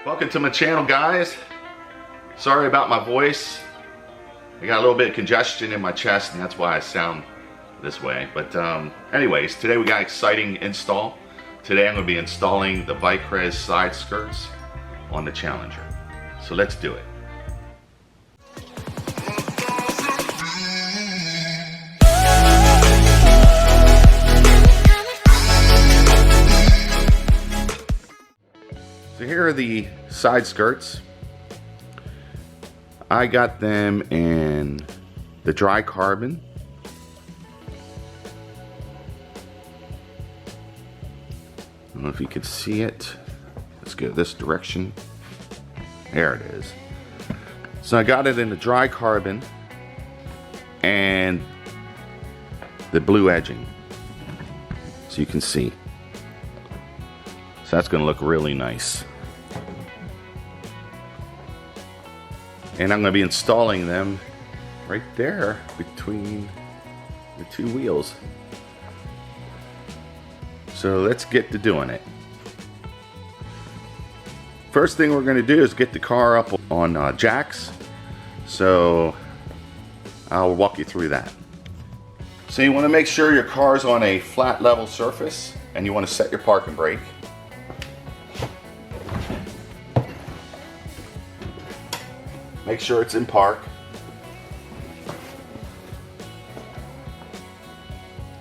Welcome to my channel, guys. Sorry about my voice. I got a little bit of congestion in my chest and that's why I sound this way. But anyways, today we got an exciting install. Today I'm going to be installing the Vicrez side skirts on the Challenger. So let's do it. So here are the side skirts. I got them in the dry carbon. I don't know if you can see it. Let's go this direction. There it is. So I got it in the dry carbon and the blue edging. So you can see. So that's going to look really nice. And I'm going to be installing them right there between the two wheels. So let's get to doing it. First thing we're going to do is get the car up on jacks. So I'll walk you through that. So you want to make sure your car's on a flat level surface and you want to set your parking brake. Make sure it's in park.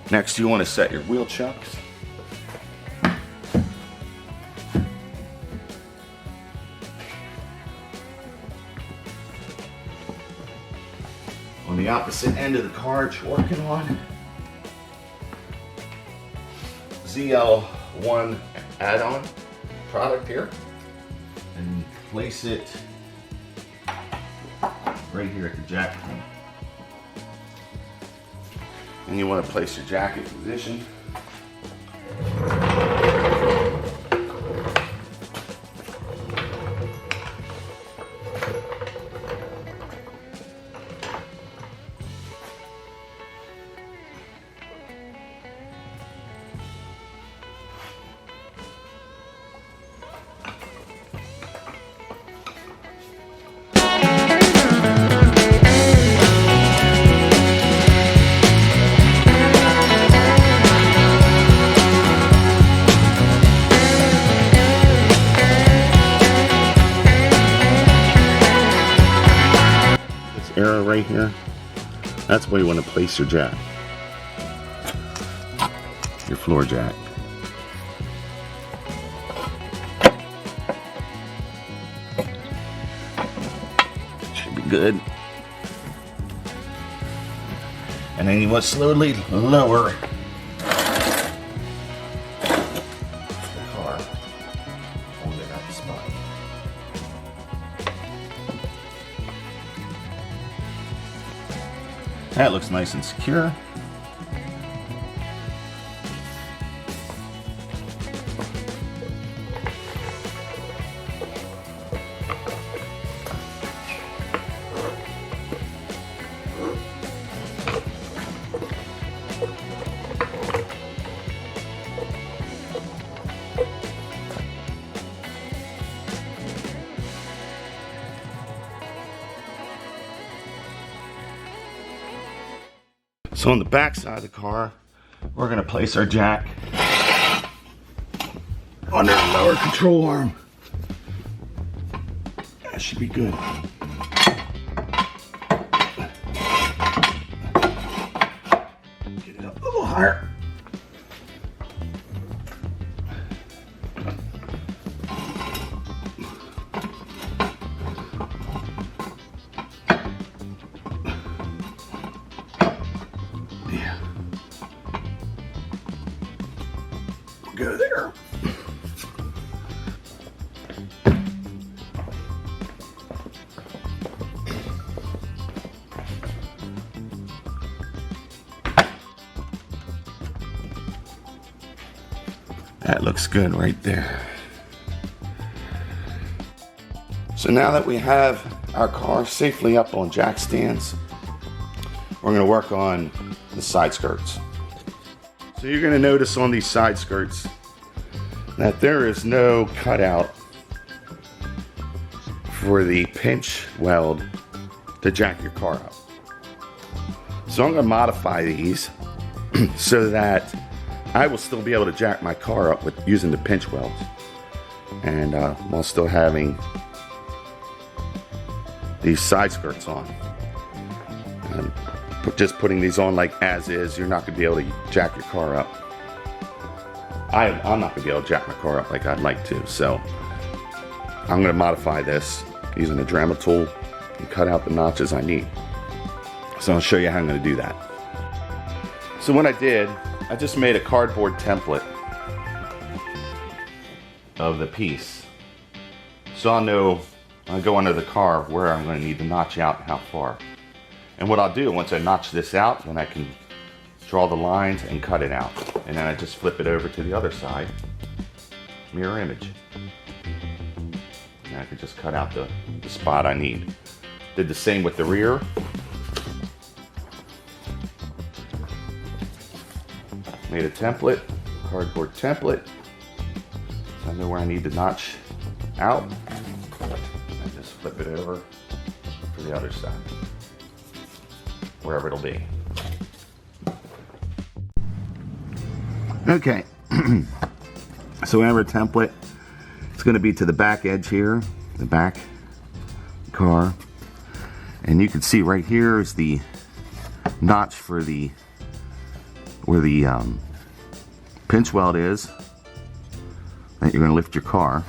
Next, you want to set your wheel chucks. On the opposite end of the car that you're working on, ZL1 add-on product here, and place it right here at the jack point. And you want to place your jack in position. Arrow right here, that's where you want to place your jack, your floor jack. Should be good. And then you want to slowly lower the car onto that spot. That looks nice and secure. So on the back side of the car, we're going to place our jack under the lower control arm. That should be good. Get it up a little higher. Go there. That looks good right there. So now that we have our car safely up on jack stands, we're going to work on the side skirts. So you're going to notice on these side skirts that there is no cutout for the pinch weld to jack your car up. So I'm going to modify these so that I will still be able to jack my car up with using the pinch welds, and while still having these side skirts on. And just putting these on like as is, you're not going to be able to jack your car up. I'm not going to be able to jack my car up like I'd like to, so I'm going to modify this using a Dremel tool and cut out the notches I need. So I'll show you how I'm going to do that. So what I did, I just made a cardboard template of the piece. So I'll know, I'll go under the car where I'm going to need to notch out and how far. And what I'll do, once I notch this out, then I can draw the lines and cut it out. And then I just flip it over to the other side, mirror image. And I can just cut out the spot I need. Did the same with the rear. Made a template, cardboard template. So I know where I need to notch out. And just flip it over for the other side, wherever it'll be. Okay, so we have our template. It's going to be to the back edge here, the back car. And you can see right here is the notch for the where the pinch weld is that you're going to lift your car.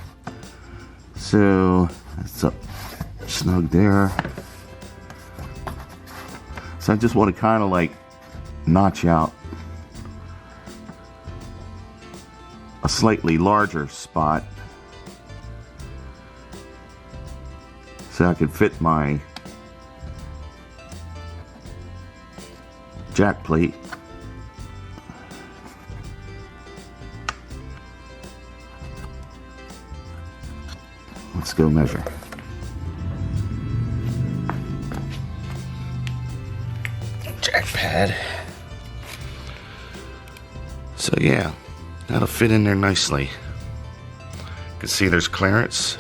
So that's up snug there. So I just want to kind of like notch out a slightly larger spot so I can fit my jack plate. Let's go measure. Jack pad. So yeah, that'll fit in there nicely. You can see there's clearance.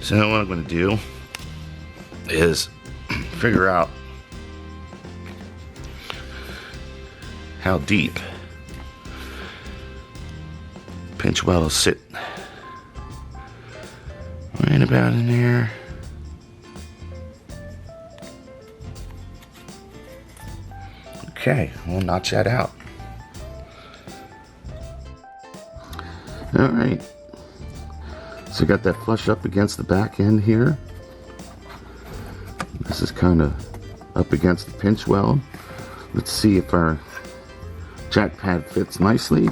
So what I'm going to do is figure out how deep pinch weld will sit. Right about in there. Okay, we'll notch that out. Alright, so got that flush up against the back end here. This is kind of up against the pinch weld. Let's see if our jack pad fits nicely.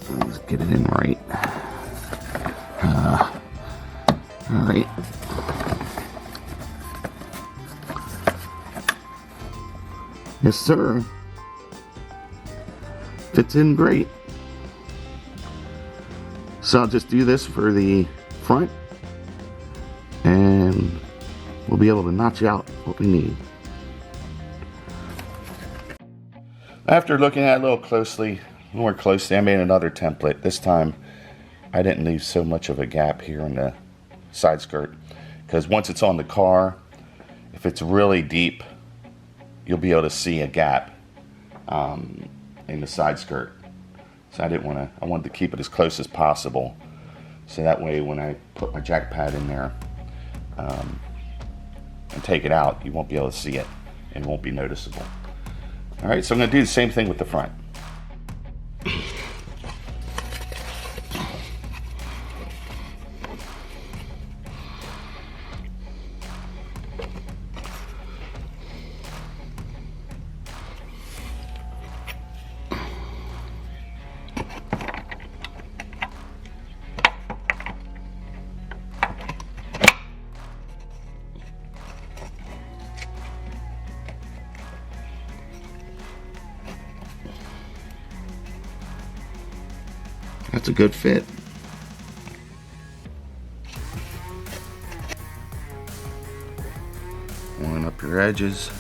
Let's get it in right. Alright. Yes, sir. Fits in great. So I'll just do this for the front and we'll be able to notch out what we need. After looking at it a little more closely, I made another template. This time I didn't leave so much of a gap here in the side skirt, because once it's on the car, if it's really deep, you'll be able to see a gap in the side skirt. So I wanted to keep it as close as possible, so that way when I put my jack pad in there and take it out, you won't be able to see it and it won't be noticeable. Alright, so I'm going to do the same thing with the front. That's a good fit. Line up your edges.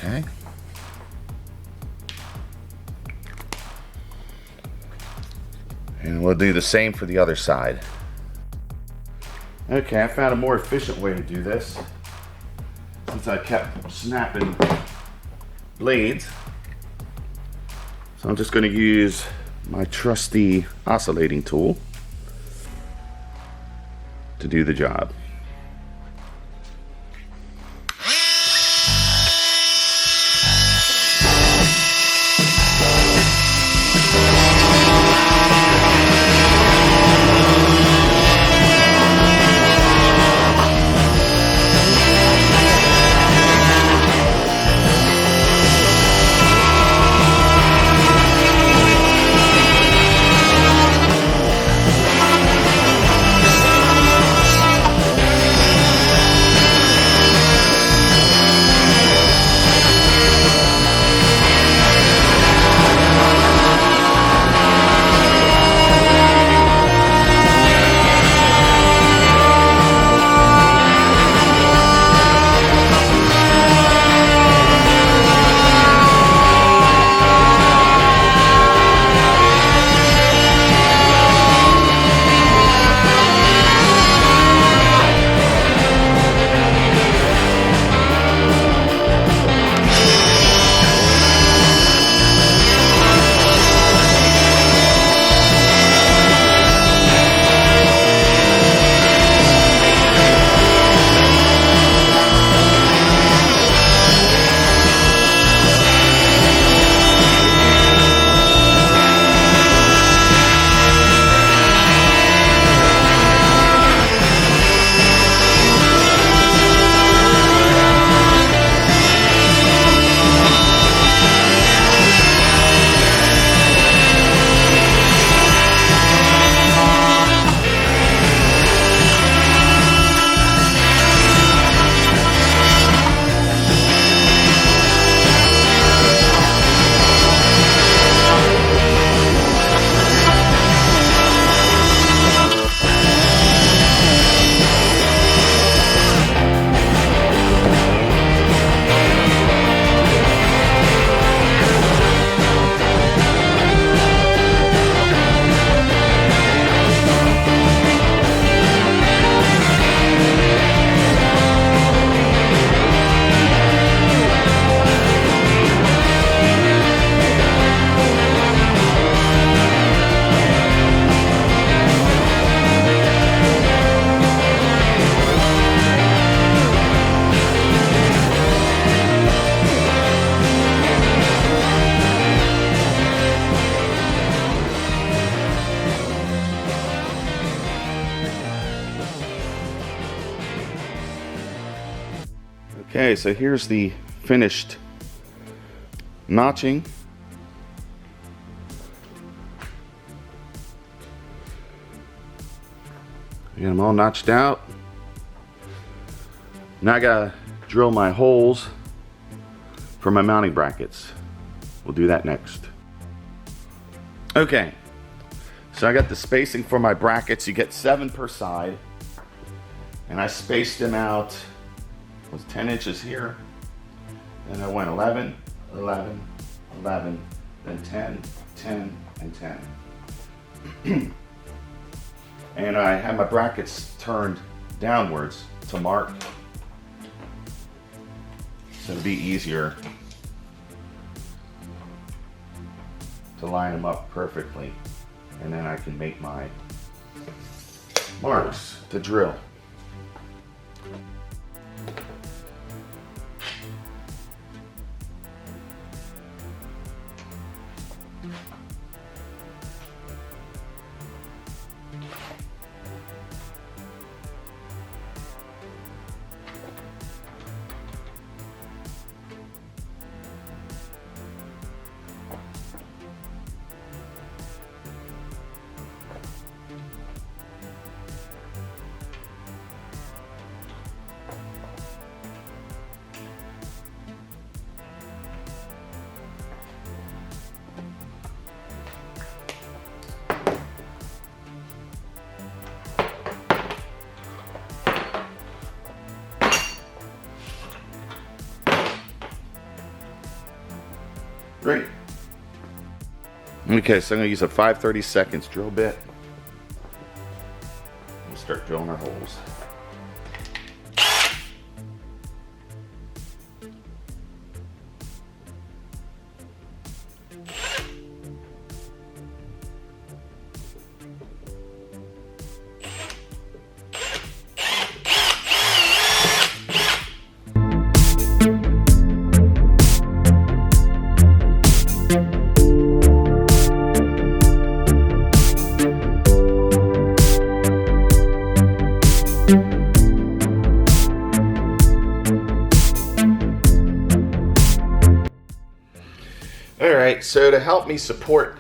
Okay. And we'll do the same for the other side. Okay, I found a more efficient way to do this. Since I kept snapping blades. So I'm just going to use my trusty oscillating tool to do the job. Okay, so here's the finished notching. Get them all notched out. Now I gotta drill my holes for my mounting brackets. We'll do that next. Okay, so I got the spacing for my brackets. You get 7 per side, and I spaced them out. It was 10 inches here, and I went 11, 11, 11, then 10, 10, and 10. And I had my brackets turned downwards to mark, so it'd be easier to line them up perfectly, and then I can make my marks to drill. Great. Okay, so I'm going to use a 5/32 drill bit. We'll start drilling our holes. Alright, so to help me support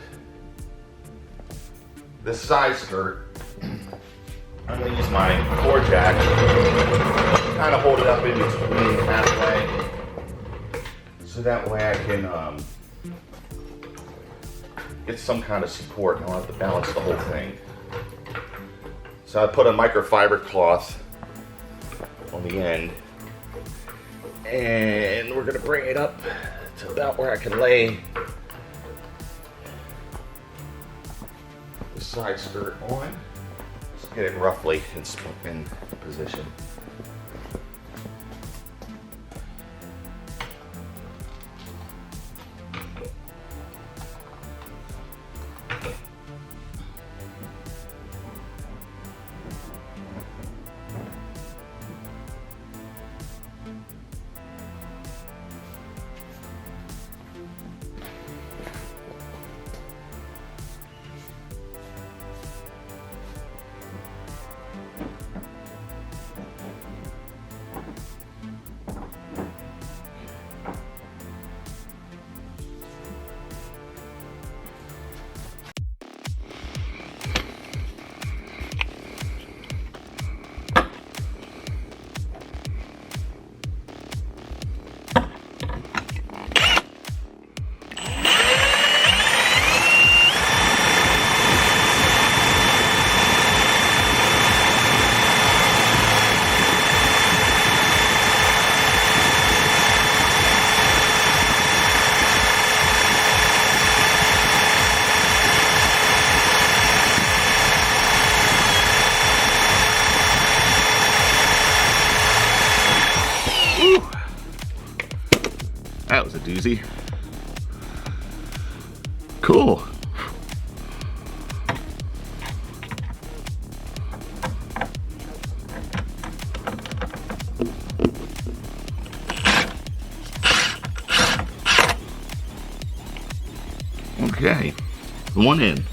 this side skirt, I'm going to use my core jack, kind of hold it up in between halfway, so that way I can get some kind of support and I'll have to balance the whole thing. So I put a microfiber cloth on the end, and we're going to bring it up to about where I can lay the side skirt on. Just get it roughly in position. That was a doozy. Cool. Okay, one in.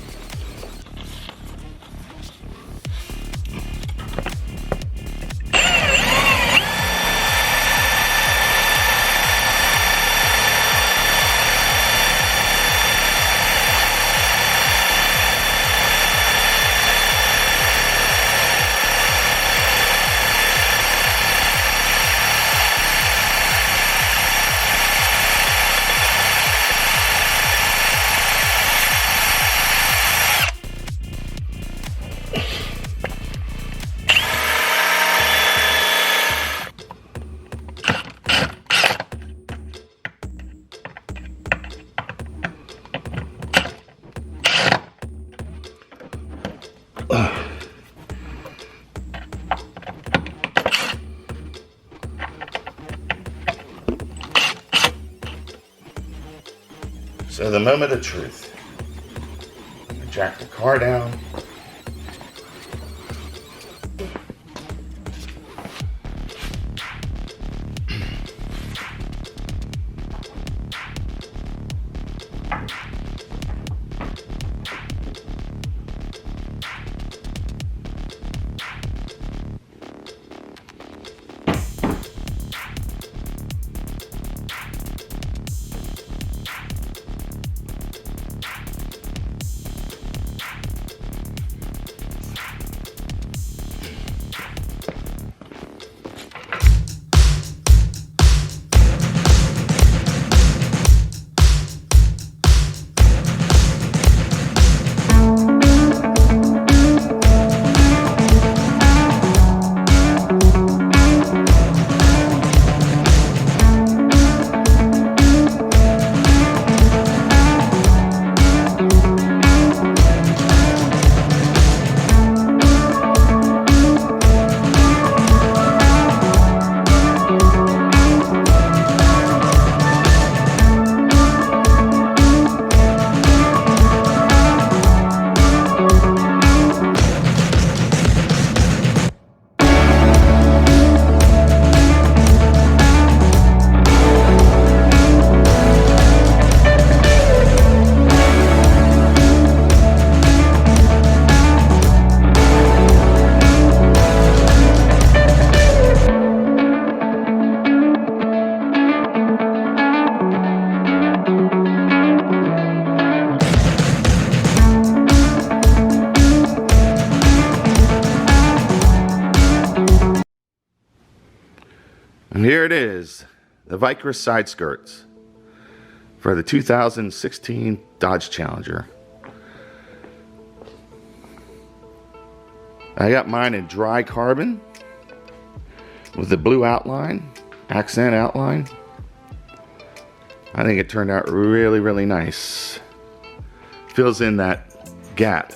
So the moment of truth. I'm gonna jack the car down. Here it is, the Vicrez side skirts for the 2016 Dodge Challenger. I got mine in dry carbon with the blue outline, accent outline. I think it turned out really, really nice. Fills in that gap.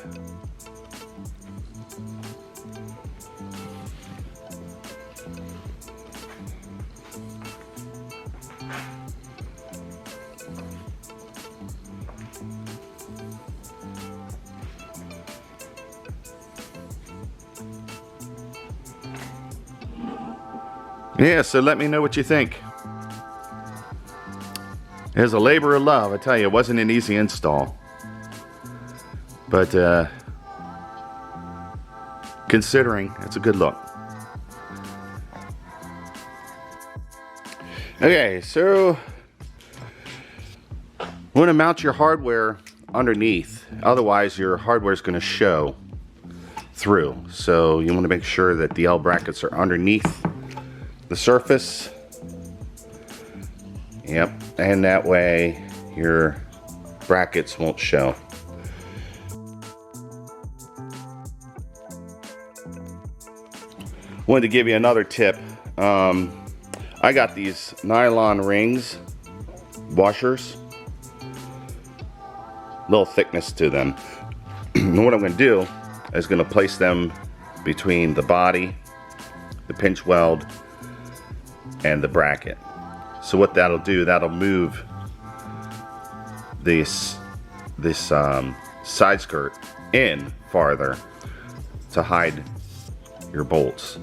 Yeah, so let me know what you think. It was a labor of love, I tell you. It wasn't an easy install. But considering, it's a good look. Okay, so you want to mount your hardware underneath. Otherwise, your hardware is going to show through. So you want to make sure that the L brackets are underneath the surface. Yep, and that way your brackets won't show. Wanted to give you another tip. I got these nylon rings, washers, little thickness to them. And what I'm going to do is going to place them between the body, the pinch weld, and the bracket. So what that'll do, that'll move this side skirt in farther to hide your bolts.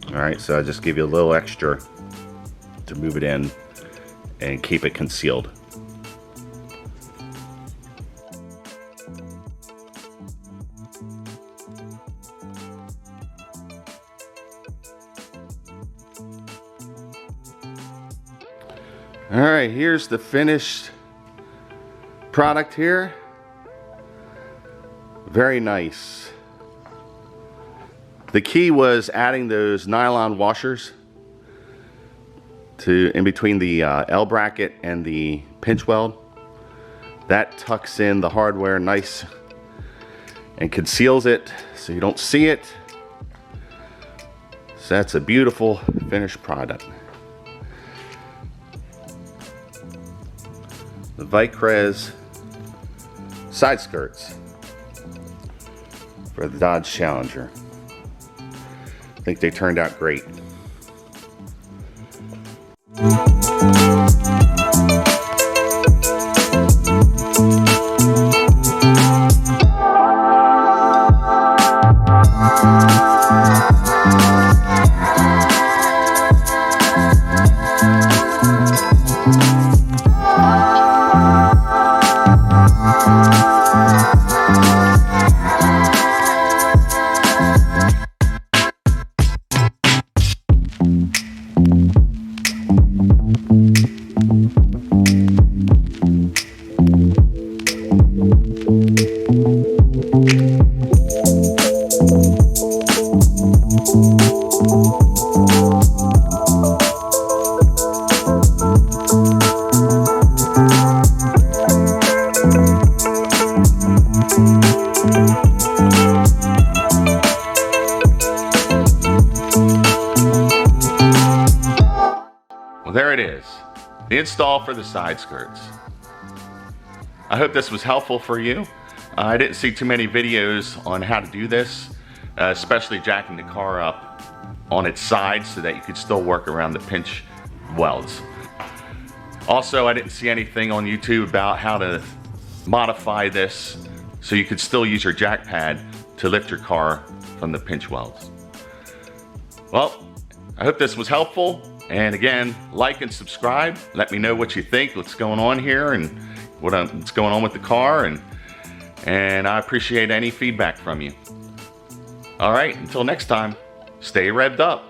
Alright, so I just give you a little extra to move it in and keep it concealed. Alright, here's the finished product here. Very nice. The key was adding those nylon washers to in between the L bracket and the pinch weld. That tucks in the hardware nice and conceals it so you don't see it. So that's a beautiful finished product. The Vicrez side skirts for the Dodge Challenger. I think they turned out great. Well, there it is, the install for the side skirts. I hope this was helpful for you. I didn't see too many videos on how to do this, especially jacking the car up on its side so that you could still work around the pinch welds. Also, I didn't see anything on YouTube about how to modify this so you could still use your jack pad to lift your car from the pinch welds. Well, I hope this was helpful. And again, like and subscribe. Let me know what you think, what's going on here, and what's going on with the car, and I appreciate any feedback from you. All right, until next time, stay revved up.